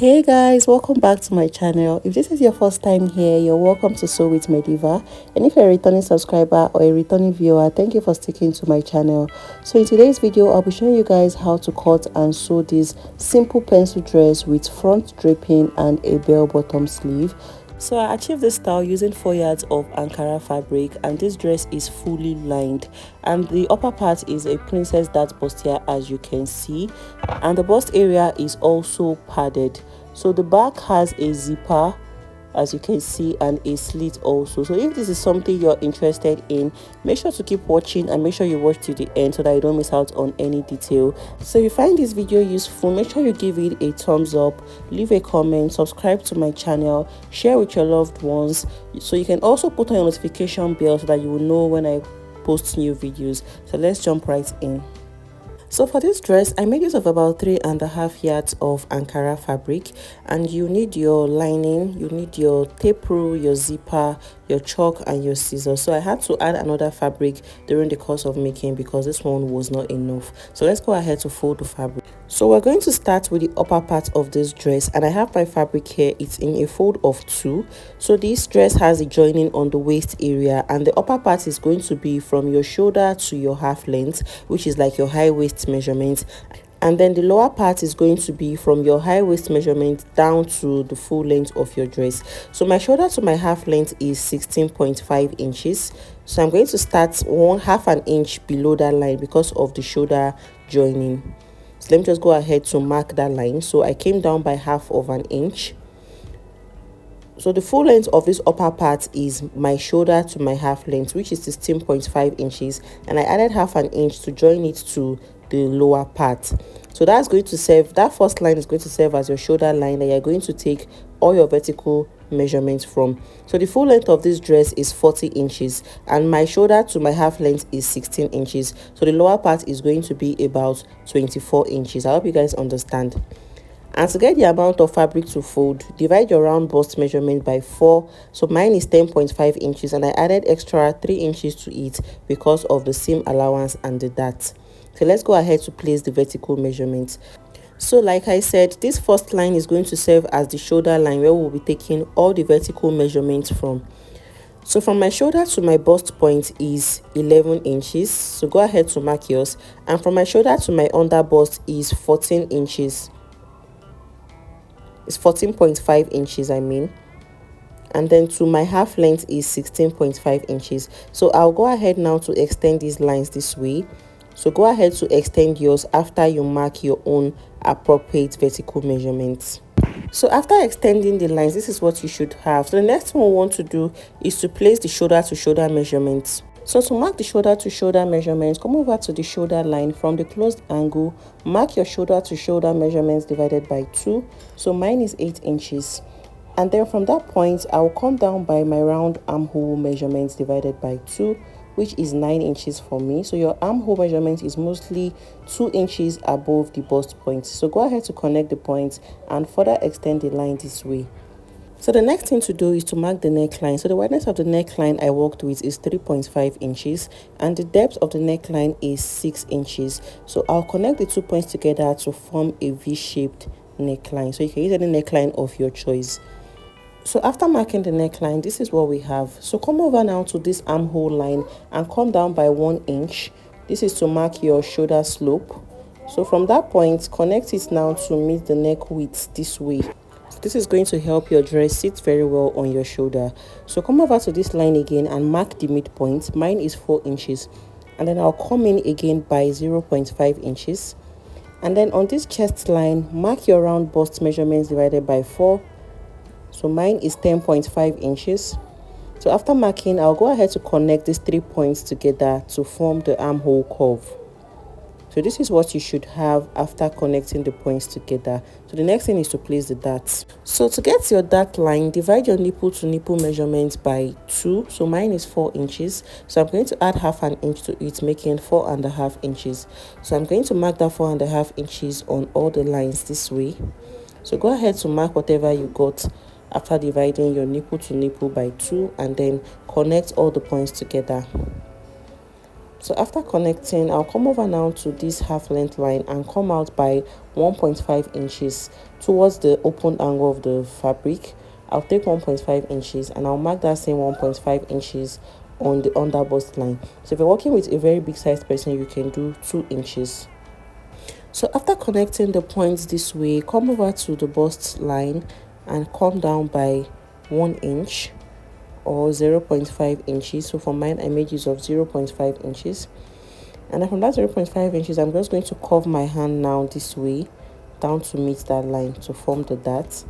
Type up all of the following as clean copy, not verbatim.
Hey guys, welcome back to my channel. If this is your first time here, you're welcome to Sew with Mediva. And if you're a returning subscriber or a returning viewer, thank you for sticking to my channel. So in today's video, I'll be showing you guys how to cut and sew this simple pencil dress with front draping and a bell bottom sleeve. So I achieved this style using 4 yards of Ankara fabric, and this dress is fully lined, and the upper part is a princess dart bustier, as you can see, and the bust area is also padded. So the back has a zipper, as you can see, and a slit also. So if this is something you're interested in, make sure to keep watching and make sure you watch to the end so that you don't miss out on any detail. So if you find this video useful, make sure you give it a thumbs up, leave a comment, subscribe to my channel, share with your loved ones, so you can also put on your notification bell so that you will know when I post new videos. So let's jump right in. So for this dress, I made use of about 3.5 yards of Ankara fabric, and you need your lining, you need your tape rule, your zipper, your chalk, and your scissors. So I had to add another fabric during the course of making because this one was not enough. So let's go ahead to fold the fabric. So we're going to start with the upper part of this dress, and I have my fabric here. It's in a fold of 2. So this dress has a joining on the waist area, and the upper part is going to be from your shoulder to your half length, which is like your high waist measurement, and then the lower part is going to be from your high waist measurement down to the full length of your dress. So my shoulder to my half length is 16.5 inches. So I'm going to start 1/2 an inch below that line because of the shoulder joining. So let me just go ahead to mark that line. So I came down by 1/2 an inch. So the full length of this upper part is my shoulder to my half length, which is 16.5 inches, and I added 1/2 an inch to join it to the lower part. So that's going to serve, that first line is going to serve as your shoulder line that you're going to take all your vertical measurements from. So the full length of this dress is 40 inches, and my shoulder to my half length is 16 inches. So the lower part is going to be about 24 inches. I hope you guys understand. And to get the amount of fabric to fold, divide your round bust measurement by 4. So mine is 10.5 inches, and I added extra 3 inches to it because of the seam allowance and the dart. So let's go ahead to place the vertical measurements. So like I said, this first line is going to serve as the shoulder line where we'll be taking all the vertical measurements from. So from my shoulder to my bust point is 11 inches. So go ahead to mark yours. And from my shoulder to my under bust is 14 inches. It's 14.5 inches, I mean. And then to my half length is 16.5 inches. So I'll go ahead now to extend these lines this way. So go ahead to extend yours after you mark your own appropriate vertical measurements. So after extending the lines, this is what you should have. So the next thing we want to do is to place the shoulder to shoulder measurements. So to mark the shoulder to shoulder measurements, come over to the shoulder line from the closed angle, mark your shoulder to shoulder measurements divided by 2. So mine is 8 inches. And then from that point, I will come down by my round armhole measurements divided by 2, which is 9 inches for me. So your armhole measurement is mostly 2 inches above the bust point. So go ahead to connect the points and further extend the line this way. So the next thing to do is to mark the neckline. So the wideness of the neckline I worked with is 3.5 inches, and the depth of the neckline is 6 inches. So I'll connect the 2 points together to form a V-shaped neckline. So you can use any neckline of your choice. So after marking the neckline, this is what we have. So come over now to this armhole line and come down by 1 inch. This is to mark your shoulder slope. So from that point, connect it now to meet the neck width this way. This is going to help your dress sit very well on your shoulder. So come over to this line again and mark the midpoint. Mine is 4 inches. And then I'll come in again by 0.5 inches. And then on this chest line, mark your round bust measurements divided by 4. So mine is 10.5 inches. So after marking, I'll go ahead to connect these 3 points together to form the armhole curve. So this is what you should have after connecting the points together. So the next thing is to place the darts. So to get your dart line, divide your nipple to nipple measurements by 2. So mine is 4 inches. So I'm going to add 1/2 an inch to it, making 4.5 inches. So I'm going to mark that 4.5 inches on all the lines this way. So go ahead to mark whatever you got after dividing your nipple to nipple by 2, and then connect all the points together. So after connecting, I'll come over now to this half length line and come out by 1.5 inches towards the open angle of the fabric. I'll take 1.5 inches and I'll mark that same 1.5 inches on the under bust line. So if you're working with a very big size person, you can do 2 inches. So after connecting the points this way, come over to the bust line and come down by 1 inch or 0.5 inches. So for mine, I made use of 0.5 inches. And then from that 0.5 inches, I'm just going to curve my hand now this way down to meet that line to form the dart.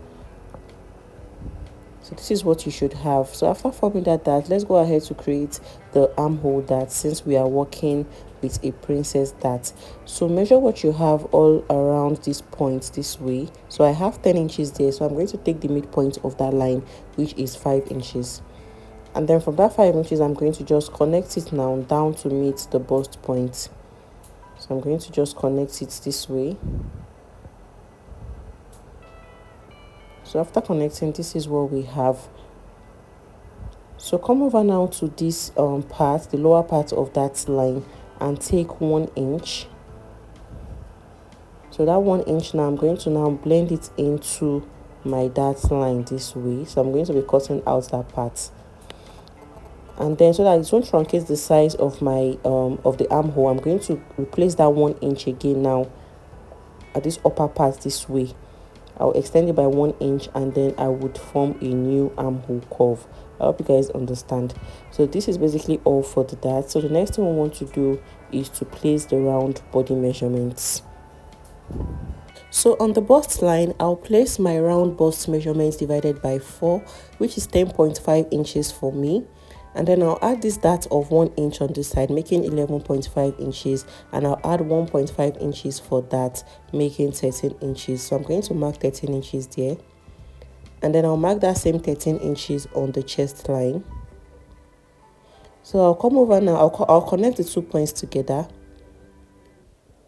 So this is what you should have. So after forming that dart, let's go ahead to create the armhole dart since we are working with a princess dart. So measure what you have all around this point this way. So I have 10 inches there, so I'm going to take the midpoint of that line, which is 5 inches. And then from that 5 inches, I'm going to just connect it now down to meet the bust point. So I'm going to just connect it this way. So after connecting, this is what we have. So come over now to this part, the lower part of that line, and take 1 inch. So that 1 inch now, I'm going to now blend it into my dart line this way. So I'm going to be cutting out that part. And then so that it won't truncate the size of my of the armhole, I'm going to replace that 1 inch again now at this upper part this way. I'll extend it by 1 inch and then I would form a new armhole curve. I hope you guys understand. So this is basically all for the dart. So the next thing we want to do is to place the round body measurements. So on the bust line, I'll place my round bust measurements divided by 4, which is 10.5 inches for me. And then I'll add this dart of 1 inch on this side, making 11.5 inches. And I'll add 1.5 inches for that, making 13 inches. So I'm going to mark 13 inches there. And then I'll mark that same 13 inches on the chest line. So I'll come over now, I'll connect the 2 points together.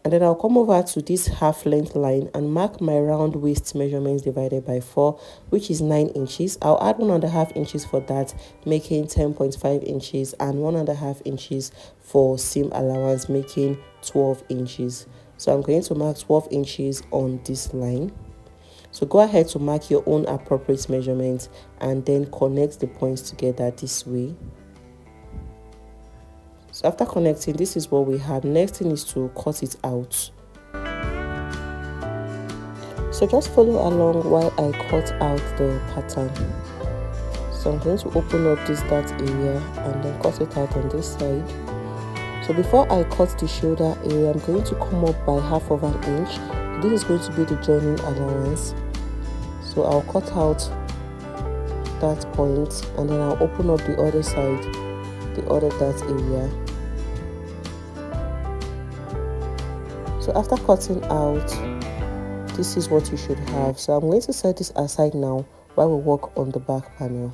And then I'll come over to this half length line and mark my round waist measurements divided by 4, which is 9 inches. I'll add 1.5 inches for that, making 10.5 inches, and 1.5 inches for seam allowance, making 12 inches. So I'm going to mark 12 inches on this line. So go ahead to mark your own appropriate measurements and then connect the points together this way. So after connecting, this is what we have. Next thing is to cut it out. So just follow along while I cut out the pattern. So I'm going to open up this dart area and then cut it out on this side. So before I cut the shoulder area, I'm going to come up by half of an inch. This is going to be the joining allowance. So I'll cut out that point and then I'll open up the other side, the other dart area. So after cutting out, this is what you should have. So I'm going to set this aside now while we work on the back panel.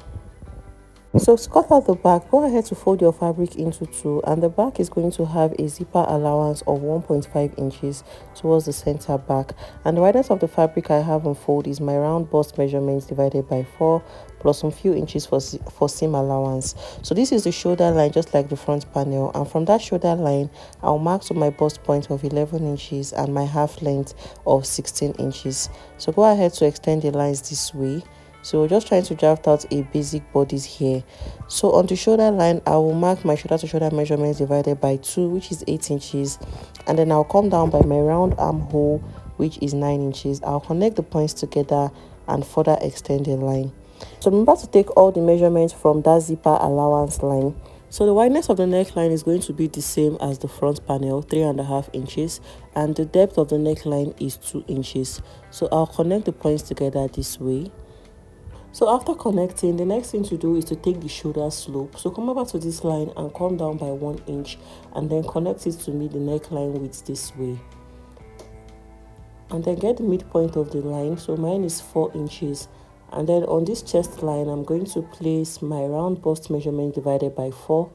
So to cut out the back, go ahead to fold your fabric into 2, and the back is going to have a zipper allowance of 1.5 inches towards the center back. And the wideness of the fabric I have on fold is my round bust measurements divided by 4 plus some few inches for seam allowance. So this is the shoulder line, just like the front panel, and from that shoulder line I'll mark to my bust point of 11 inches and my half length of 16 inches. So go ahead to extend the lines this way. So we're just trying to draft out a basic bodice here. So on the shoulder line, I will mark my shoulder to shoulder measurements divided by 2, which is 8 inches. And then I'll come down by my round armhole, which is 9 inches. I'll connect the points together and further extend the line. So remember to take all the measurements from that zipper allowance line. So the wideness of the neckline is going to be the same as the front panel, 3.5 inches. And the depth of the neckline is 2 inches. So I'll connect the points together this way. So after connecting, the next thing to do is to take the shoulder slope. So come over to this line and come down by 1 inch and then connect it to meet the neckline width this way. And then get the midpoint of the line. So mine is 4 inches. And then on this chest line, I'm going to place my round bust measurement divided by 4,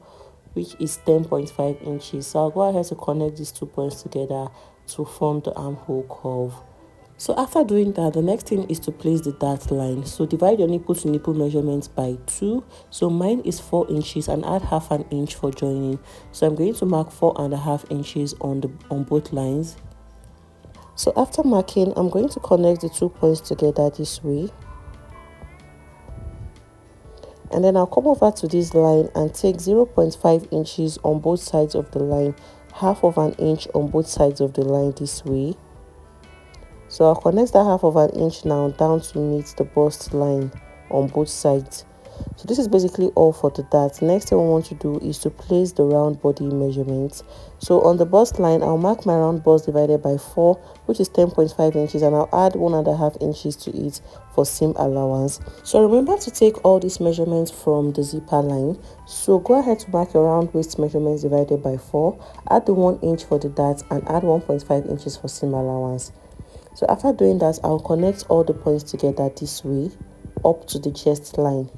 which is 10.5 inches. So I'll go ahead to connect these 2 points together to form the armhole curve. So after doing that, the next thing is to place the dart line. So divide your nipple to nipple measurements by 2. So mine is 4 inches and add half an inch for joining. So I'm going to mark 4.5 inches on both lines. So after marking, I'm going to connect the 2 points together this way. And then I'll come over to this line and take 0.5 inches on both sides of the line, half of an inch on both sides of the line this way. So I'll connect that half of an inch now down to meet the bust line on both sides. So this is basically all for the dart. Next thing we want to do is to place the round body measurements. So on the bust line, I'll mark my round bust divided by 4, which is 10.5 inches, and I'll add 1.5 inches to it for seam allowance. So remember to take all these measurements from the zipper line. So go ahead to mark your round waist measurements divided by 4, add the 1 inch for the dart, and add 1.5 inches for seam allowance. So after doing that, I'll connect all the points together this way up to the chest line.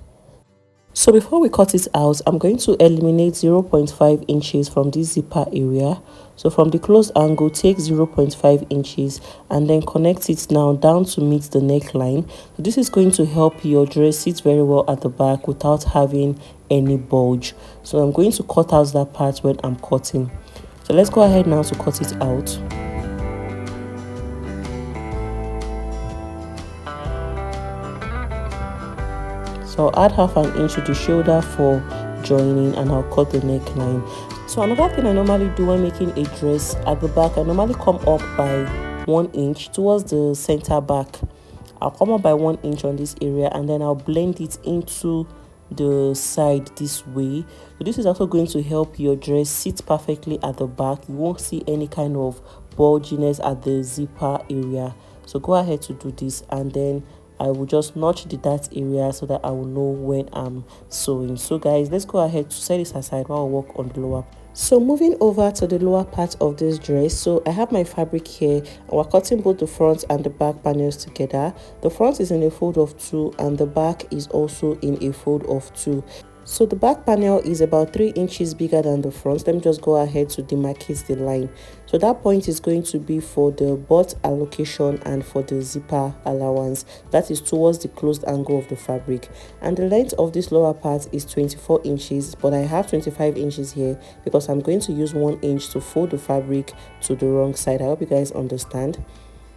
So before we cut it out, I'm going to eliminate 0.5 inches from this zipper area. So from the closed angle, take 0.5 inches and then connect it now down to meet the neckline. So this is going to help your dress sit very well at the back without having any bulge. So I'm going to cut out that part when I'm cutting. So let's go ahead now to cut it out. So I'll add half an inch to the shoulder for joining and I'll cut the neckline. So another thing I normally do when making a dress at the back, I normally come up by 1 inch towards the center back. I'll come up by 1 inch on this area and then I'll blend it into the side this way. So this is also going to help your dress sit perfectly at the back. You won't see any kind of bulginess at the zipper area. So go ahead to do this and then I will just notch the dart area so that I will know when I'm sewing. So guys, let's go ahead to set this aside while I work on the lower. So moving over to the lower part of this dress, so I have my fabric here and we're cutting both the front and the back panels together. The front is in a fold of 2 and the back is also in a fold of 2. So the back panel is about 3 inches bigger than the front. Let me just go ahead to demarcate the line. So that point is going to be for the butt allocation and for the zipper allowance. That is towards the closed angle of the fabric. And the length of this lower part is 24 inches, but I have 25 inches here because I'm going to use 1 inch to fold the fabric to the wrong side. I hope you guys understand.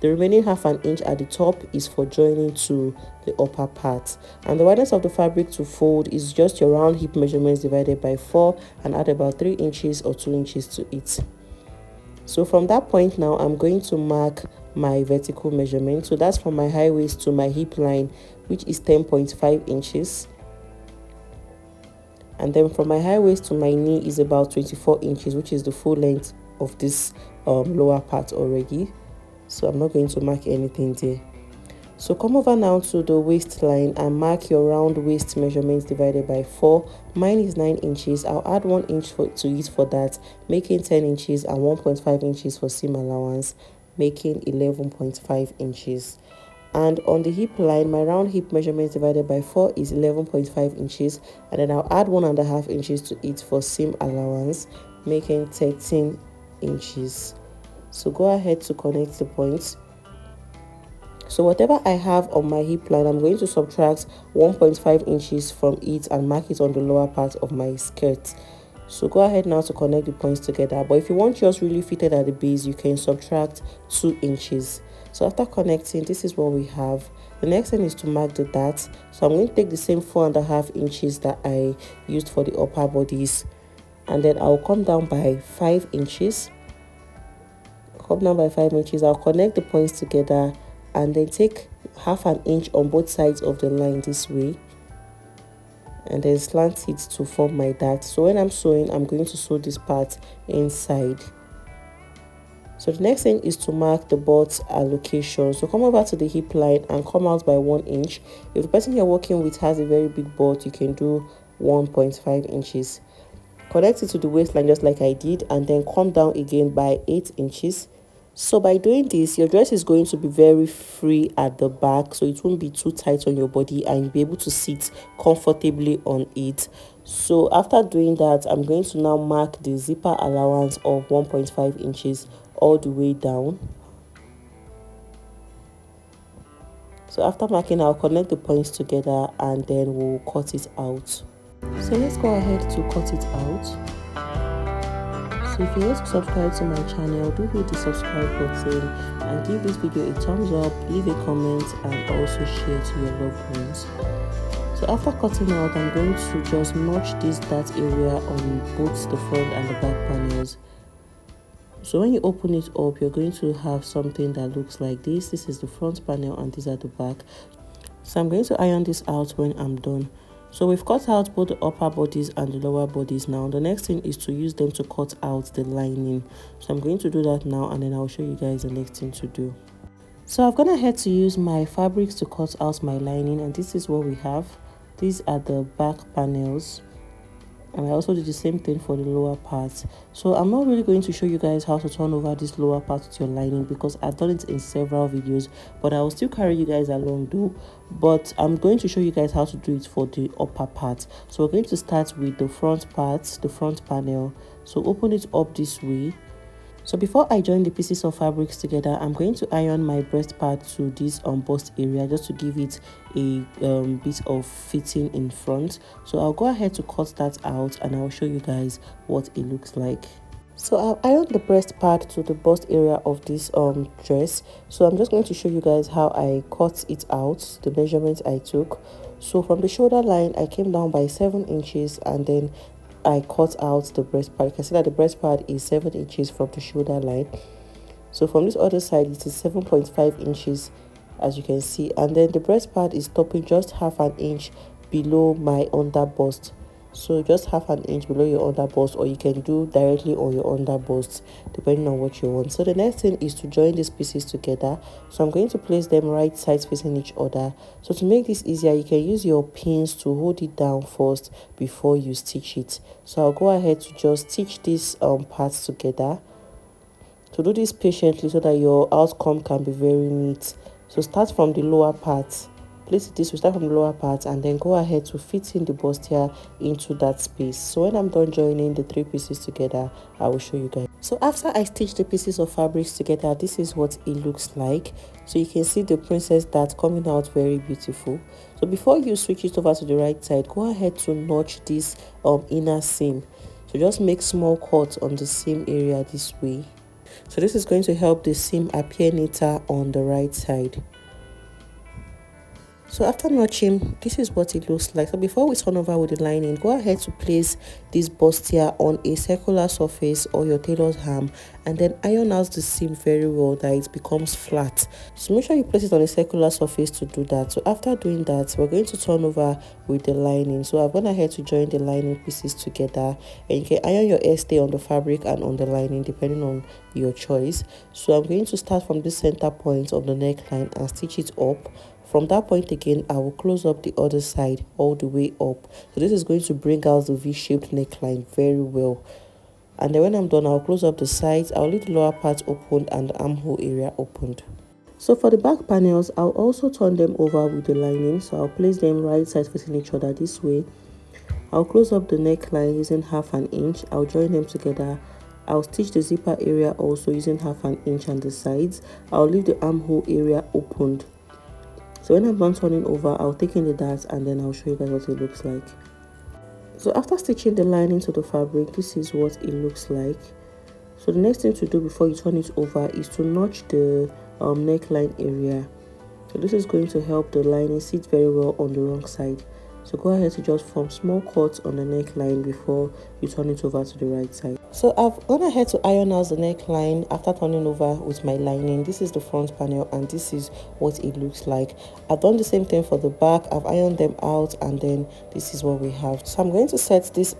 The remaining half an inch at the top is for joining to the upper part. And the wideness of the fabric to fold is just your round hip measurements divided by 4 and add about 3 inches or 2 inches to it. So from that point now, I'm going to mark my vertical measurement. So that's from my high waist to my hip line, which is 10.5 inches. And then from my high waist to my knee is about 24 inches, which is the full length of this lower part already. So I'm not going to mark anything there. So come over now to the waistline and mark your round waist measurements divided by 4. Mine is 9 inches. I'll add 1 inch to it for that, making 10 inches and 1.5 inches for seam allowance, making 11.5 inches. And on the hip line, my round hip measurements divided by 4 is 11.5 inches. And then I'll add 1.5 inches to it for seam allowance, making 13 inches. So go ahead to connect the points. So whatever I have on my hip line, I'm going to subtract 1.5 inches from it and mark it on the lower part of my skirt. So go ahead now to connect the points together. But if you want yours really fitted at the base, you can subtract 2 inches. So after connecting, this is what we have. The next thing is to mark the dart. So I'm going to take the same 4.5 inches that I used for the upper bodies. And then I'll come down by 5 inches. Come down by 5 inches. I'll connect the points together and then take half an inch on both sides of the line this way and then slant it to form my dart. So when I'm sewing, I'm going to sew this part inside. So the next thing is to mark the butt allocation. So come over to the hip line and come out by 1 inch. If the person you're working with has a very big butt, you can do 1.5 inches. Connect it to the waistline just like I did and then come down again by 8 inches. So by doing this, your dress is going to be very free at the back, so it won't be too tight on your body and you'll be able to sit comfortably on it. So after doing that, I'm going to now mark the zipper allowance of 1.5 inches all the way down. So after marking, I'll connect the points together and then we'll cut it out. So let's go ahead to cut it out. So if you're yet to subscribe to my channel, do hit the subscribe button and give this video a thumbs up, leave a comment and also share to your loved ones. So after cutting out, I'm going to just notch this dart area on both the front and the back panels. So when you open it up, you're going to have something that looks like this. This is the front panel and these are the back. So I'm going to iron this out when I'm done. So we've cut out both the upper bodies and the lower bodies. Now the next thing is to use them to cut out the lining. So I'm going to do that now and then I'll show you guys the next thing to do. So I've gone ahead to use my fabrics to cut out my lining, and this is what we have. These are the back panels. And I also did the same thing for the lower part. So I'm not really going to show you guys how to turn over this lower part with your lining because I've done it in several videos, but I will still carry you guys along though. But I'm going to show you guys how to do it for the upper part. So we're going to start with the front part, the front panel. So open it up this way. So before I join the pieces of fabrics together, I'm going to iron my breast part to this bust area just to give it a bit of fitting in front. So I'll go ahead to cut that out and I'll show you guys what it looks like. So I've ironed the breast part to the bust area of this dress. So I'm just going to show you guys how I cut it out, the measurements I took. So from the shoulder line, I came down by 7 inches and then I cut out the breast part. You can see that the breast part is 7 inches from the shoulder line. So from this other side, it is 7.5 inches, as you can see. And then the breast part is stopping just half an inch below my under bust. So just half an inch below your under bust, or you can do directly on your under bust, depending on what you want. So the next thing is to join these pieces together. So I'm going to place them right sides facing each other. So to make this easier, you can use your pins to hold it down first before you stitch it. So I'll go ahead to just stitch these parts together. To do this patiently so that your outcome can be very neat. So start from the lower part. Place it this way, start from the lower part and then go ahead to fit in the bustier into that space. So when I'm done joining the 3 pieces together, I will show you guys. So after I stitch the pieces of fabrics together, this is what it looks like. So you can see the princess dart coming out very beautiful. So before you switch it over to the right side, go ahead to notch this inner seam. So just make small cuts on the seam area this way. So this is going to help the seam appear neater on the right side. So after notching, this is what it looks like. So before we turn over with the lining, go ahead to place this bustier on a circular surface or your tailor's ham and then iron out the seam very well that it becomes flat. So make sure you place it on a circular surface to do that. So after doing that, we're going to turn over with the lining. So I've gone ahead to join the lining pieces together, and you can iron your stay on the fabric and on the lining depending on your choice. So I'm going to start from the center point of the neckline and stitch it up. From that point again, I will close up the other side all the way up. So this is going to bring out the V-shaped neckline very well. And then when I'm done, I'll close up the sides. I'll leave the lower part opened and the armhole area opened. So for the back panels, I'll also turn them over with the lining. So I'll place them right sides facing each other this way. I'll close up the neckline using half an inch. I'll join them together. I'll stitch the zipper area also using half an inch on the sides. I'll leave the armhole area opened. So when I'm done turning over, I'll take in the darts and then I'll show you guys what it looks like. So after stitching the lining to the fabric, this is what it looks like. So the next thing to do before you turn it over is to notch the neckline area. So this is going to help the lining sit very well on the wrong side. So go ahead to just form small cuts on the neckline before you turn it over to the right side. So I've gone ahead to iron out the neckline after turning over with my lining. This is the front panel and this is what it looks like. I've done the same thing for the back. I've ironed them out and then this is what we have. So I'm going to set this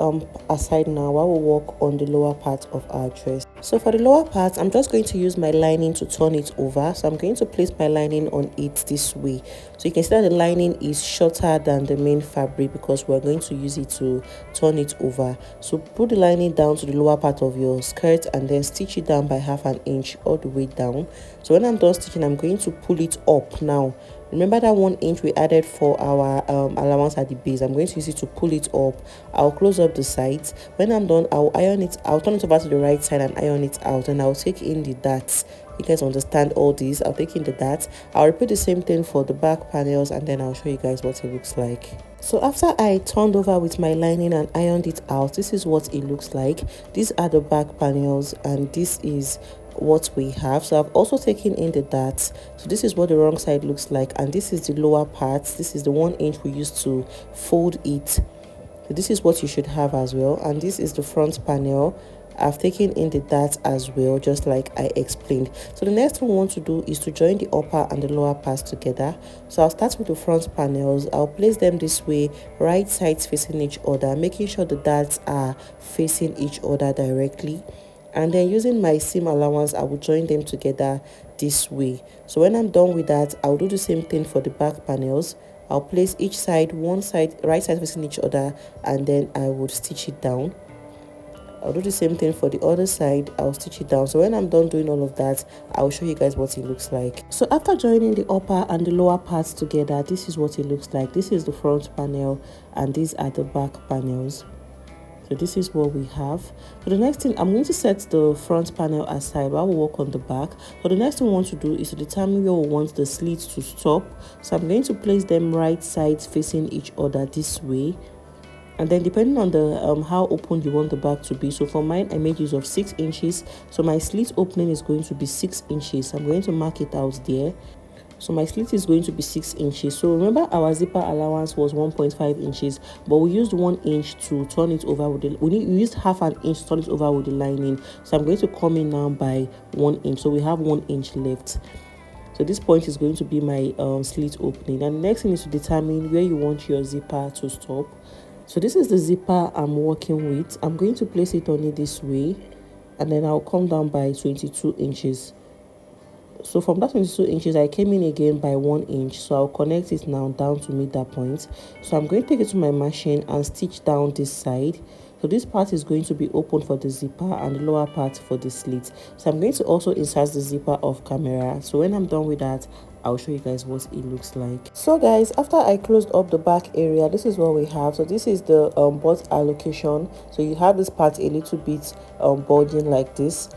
aside now while we work on the lower part of our dress. So for the lower part, I'm just going to use my lining to turn it over. So I'm going to place my lining on it this way. So you can see that the lining is shorter than the main fabric because we're going to use it to turn it over. So put the lining down to the lower part of your skirt and then stitch it down by half an inch all the way down. So when I'm done stitching, I'm going to pull it up now. Remember that 1 inch we added for our allowance at the base. I'm going to use it to pull it up. I'll close up the sides. When I'm done, I'll iron it. I'll turn it over to the right side and iron it out, and I'll take in the darts you guys understand all this. I'll take in the darts. I'll repeat the same thing for the back panels, and then I'll show you guys what it looks like. So after I turned over with my lining and ironed it out, this is what it looks like. These are the back panels, and this is what we have. So I've also taken in the darts. So this is what the wrong side looks like, and this is the lower part. This is the 1 inch we used to fold it. So this is what you should have as well, and this is the front panel. I've taken in the darts as well, just like I explained. So the next thing we want to do is to join the upper and the lower parts together. So I'll start with the front panels. I'll place them this way, right sides facing each other, making sure the darts are facing each other directly. And then using my seam allowance, I will join them together this way. So when I'm done with that, I'll do the same thing for the back panels. I'll place each side, one side, right side facing each other, and then I would stitch it down. I'll do the same thing for the other side. I'll stitch it down. So when I'm done doing all of that, I'll show you guys what it looks like. So after joining the upper and the lower parts together, this is what it looks like. This is the front panel, and these are the back panels. So this is what we have. So the next thing, I'm going to set the front panel aside while we work on the back. So the next thing we want to do is to determine where we want the slits to stop. So I'm going to place them right sides facing each other this way. And then depending on the how open you want the back to be, so for mine I made use of 6 inches, so my slit opening is going to be 6 inches. I'm going to mark it out there. So my slit is going to be 6 inches. So remember, our zipper allowance was 1.5 inches, but we used 1 inch to turn it over with the, we used half an inch to turn it over with the lining. So I'm going to come in now by 1 inch, so we have 1 inch left. So this point is going to be my slit opening. And the next thing is to determine where you want your zipper to stop. So this is the zipper I'm working with. I'm going to place it on it this way, and then I'll come down by 22 inches. So from that 22 inches, I came in again by 1 inch. So I'll connect it now down to meet that point. So I'm going to take it to my machine and stitch down this side. So this part is going to be open for the zipper and the lower part for the slit. So I'm going to also insert the zipper off camera. So when I'm done with that, I'll show you guys what it looks like. So guys, after I closed up the back area, this is what we have. So this is the butt allocation. So you have this part a little bit bulging like this.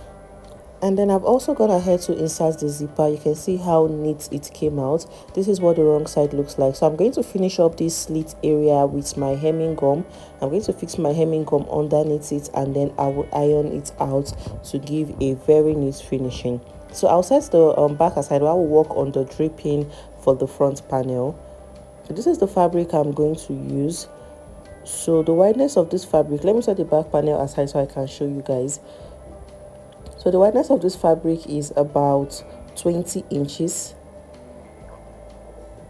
And then I've also gone ahead to insert the zipper. You can see how neat it came out. This is what the wrong side looks like. So I'm going to finish up this slit area with my hemming gum. I'm going to fix my hemming gum underneath it, and then I will iron it out to give a very neat finishing. So I'll set the back aside while we work on the draping for the front panel. So this is the fabric I'm going to use. So the wideness of this fabric, let me set the back panel aside so I can show you guys. So the wideness of this fabric is about 20 inches.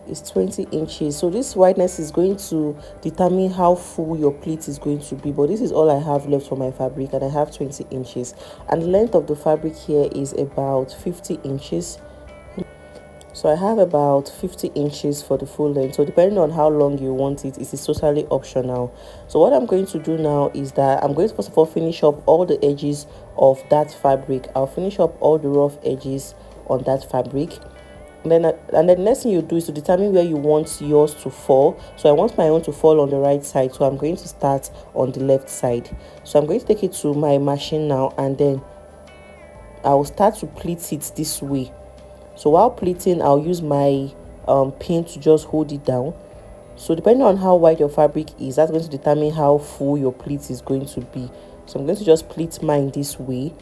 It's 20 inches. So this wideness is going to determine how full your pleat is going to be. But this is all I have left for my fabric, and I have 20 inches. And the length of the fabric here is about 50 inches. So I have about 50 inches for the full length. So depending on how long you want it, it is totally optional. So what I'm going to do now is that I'm going to first of all finish up all the edges of that fabric. I'll finish up all the rough edges on that fabric. And then the next thing you do is to determine where you want yours to fall. So I want my own to fall on the right side. So I'm going to start on the left side. So I'm going to take it to my machine now, and then I will start to pleat it this way. So while pleating, I'll use my pin to just hold it down. So depending on how wide your fabric is, that's going to determine how full your pleat is going to be. So I'm going to just pleat mine this way.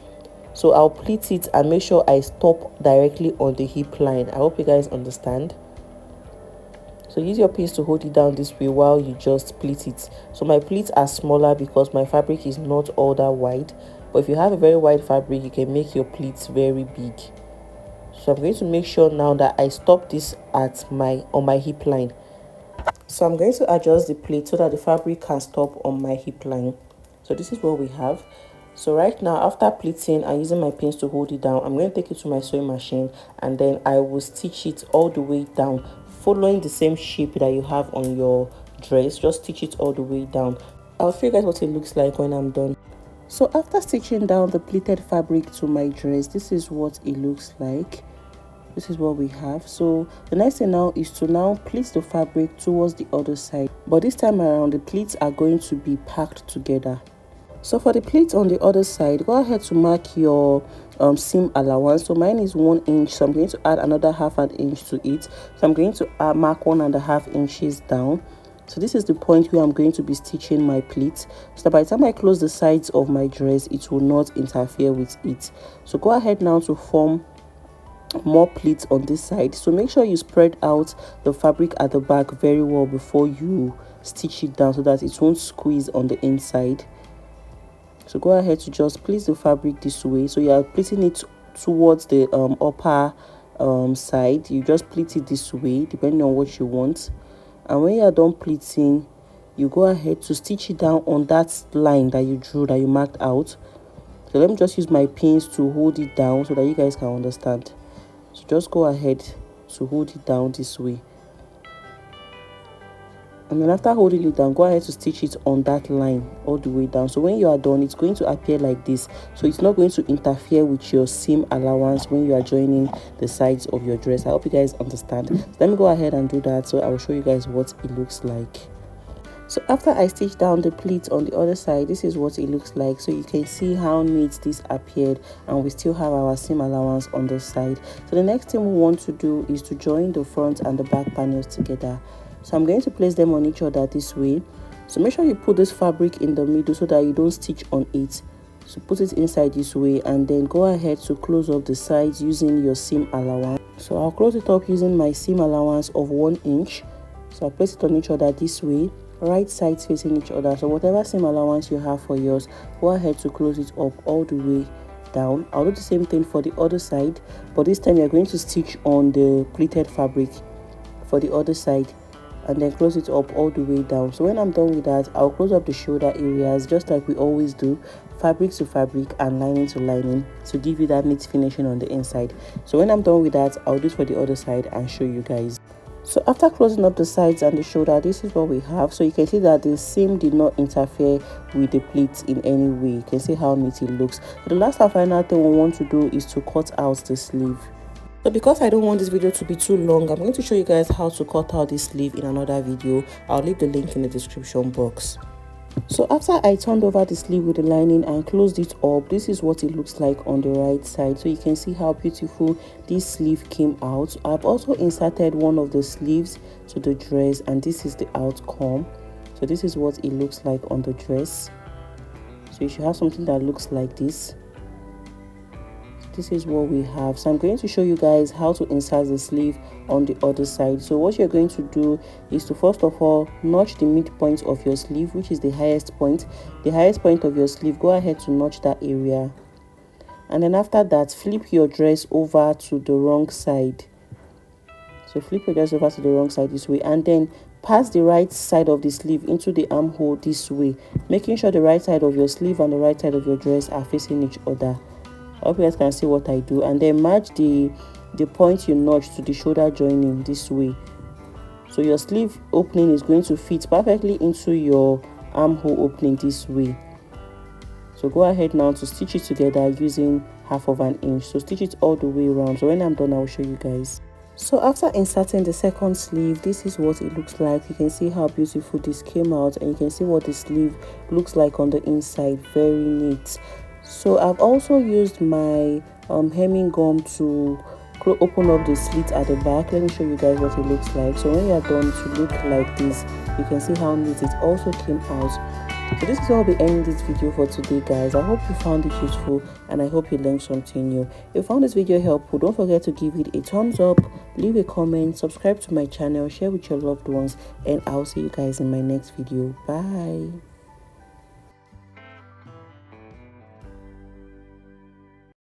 So I'll pleat it and make sure I stop directly on the hip line. I hope you guys understand. So use your pins to hold it down this way while you just pleat it. So my pleats are smaller because my fabric is not all that wide. But if you have a very wide fabric, you can make your pleats very big. So I'm going to make sure now that I stop this at on my hip line. So I'm going to adjust the pleat so that the fabric can stop on my hip line. So this is what we have. So right now, after pleating and using my pins to hold it down, I'm going to take it to my sewing machine, and then I will stitch it all the way down, following the same shape that you have on your dress. Just stitch it all the way down. I'll show you guys what it looks like when I'm done. So after stitching down the pleated fabric to my dress, this is what it looks like. This is what we have. So the next thing now is to now pleat the fabric towards the other side, but this time around the pleats are going to be packed together. So for the pleats on the other side, go ahead to mark your seam allowance. So mine is 1 inch, so I'm going to add another half an inch to it. So I'm going to mark 1.5 inches down. So this is the point where I'm going to be stitching my pleats, so that by the time I close the sides of my dress, it will not interfere with it. So go ahead now to form more pleats on this side. So make sure you spread out the fabric at the back very well before you stitch it down, so that it won't squeeze on the inside. So go ahead to just place the fabric this way. So you are placing it towards the upper side. You just pleat it this way depending on what you want. And when you are done pleating, you go ahead to stitch it down on that line that you drew, that you marked out. So let me just use my pins to hold it down so that you guys can understand. So just go ahead to hold it down this way. And then after holding it down, go ahead to stitch it on that line all the way down. So when you are done, it's going to appear like this. So it's not going to interfere with your seam allowance when you are joining the sides of your dress. I hope you guys understand. So let me go ahead and do that, so I will show you guys what it looks like. So after I stitch down the pleats on the other side, this is what it looks like. So you can see how neat this appeared, and we still have our seam allowance on the side. So the next thing we want to do is to join the front and the back panels together. So I'm going to place them on each other this way. So make sure you put this fabric in the middle so that you don't stitch on it. So put it inside this way, and then go ahead to close up the sides using your seam allowance. So I'll close it up using my seam allowance of 1 inch. So I'll place it on each other this way, right sides facing each other. So whatever seam allowance you have for yours, go ahead to close it up all the way down. I'll do the same thing for the other side, but this time you're going to stitch on the pleated fabric for the other side, and then close it up all the way down. So when I'm done with that, I'll close up the shoulder areas just like we always do, fabric to fabric and lining to lining, to give you that neat finishing on the inside. So when I'm done with that, I'll do it for the other side and show you guys. So after closing up the sides and the shoulder, this is what we have. So you can see that the seam did not interfere with the pleats in any way. You can see how neat it looks. So the last and final thing we want to do is to cut out the sleeve. So because I don't want this video to be too long, I'm going to show you guys how to cut out this sleeve in another video. I'll leave the link in the description box. So after I turned over the sleeve with the lining and closed it up, this is what it looks like on the right side. So you can see how beautiful this sleeve came out. I've also inserted one of the sleeves to the dress, and this is the outcome. So this is what it looks like on the dress. So you should have something that looks like this. This is what we have. So I'm going to show you guys how to insert the sleeve on the other side. So what you're going to do is to first of all notch the midpoint of your sleeve, which is the highest point of your sleeve. Go ahead to notch that area, and then after that, flip your dress over to the wrong side. So flip your dress over to the wrong side this way, and then pass the right side of the sleeve into the armhole this way, making sure the right side of your sleeve and the right side of your dress are facing each other. I hope you guys can see what I do. And then match the point you notched to the shoulder joining this way. So your sleeve opening is going to fit perfectly into your armhole opening this way. So go ahead now to stitch it together using 1/2 inch. So stitch it all the way around. So when I'm done, I'll show you guys. So after inserting the second sleeve, this is what it looks like. You can see how beautiful this came out, and you can see what the sleeve looks like on the inside. Very neat. So I've also used my hemming gum to open up the slit at the back. Let me show you guys what it looks like. So when you're done to look like this, you can see how neat it also came out. So this is how I'll be ending this video for today, guys. I hope you found it useful, and I hope you learned something new. If you found this video helpful, don't forget to give it a thumbs up, leave a comment, subscribe to my channel, share with your loved ones, and I'll see you guys in my next video. Bye.